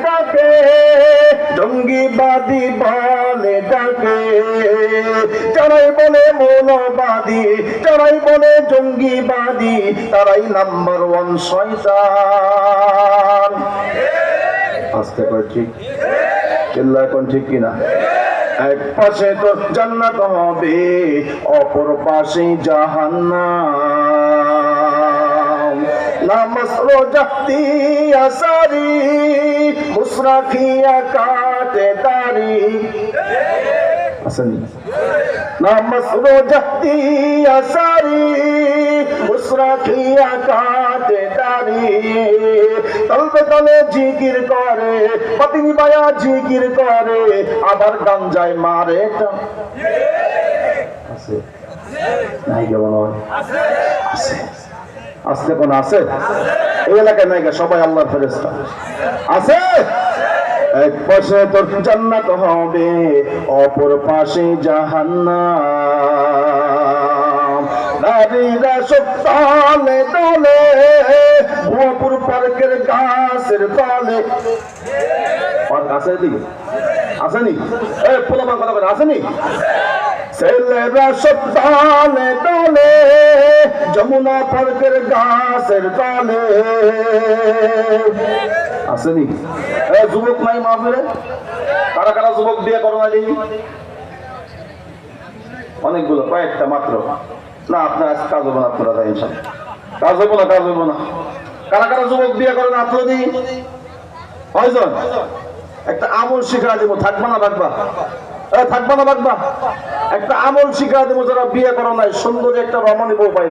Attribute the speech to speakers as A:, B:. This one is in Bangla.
A: ডাকে জঙ্গিবাদী বলে ডাকে, যারাই বলে মৌলবাদী, যারাই বলে জঙ্গিবাদী, তারাই নাম্বার 1 শয়তান। আস্তে করে ঠিক চিল্লা, এখন ঠিক কিনা? এক পাশে তো জান্নাত হবে, অপর পাশে জাহান্নাম। নামাজ রোজা দিয়া সারি, মুসরাফিয়া কাটে দাড়ি। আসেনি? নামাজ রোজা দিয়া সারি, মুসরাফিয়া কাটে দাড়ি। তলবে তলে জিকির করে, পাতিনি বায়া জিকির করে, আবার গাঞ্জায় মারে। আছে নাই কেমন আছে? আসতে কোন আছে? এই এলাকায় নাই, সবাই আল্লাহর ফেরেশতা আছে। এক পাশে তোর জান্নাত হবে, অপর পাশে জাহান্নাম। নারীরা সব তালে তালে, ভুয়াপুর পার্কের গাছের তলে। আছে এদিকে আসেনি? পোলাপান কথা বলে আসেনি? ছেলেরা সব তালে তালে, যমুনা পার্কের গাছের তলে। আসেনি? যুবক নাই মাহফিলে? কারা কারা যুবক বিয়ে করো না? অনেকগুলো, কয়েকটা মাত্র। না আপনার আজ কাজ হবো না, আপনারা তাই ইনশাল্লাহ কাজ হবো না, কাজ হবো না। কারা কারা যুবক বিয়ে করেন আপনারা দিই? কয়জন? একটা আমল শিখা দেবো, থাকবা না থাকবা? থাকবা না থাকবা? একটা আমল শিখা দেবো, যারা বিয়ে করো নাই, সুন্দর একটা রমণী বউ পাই।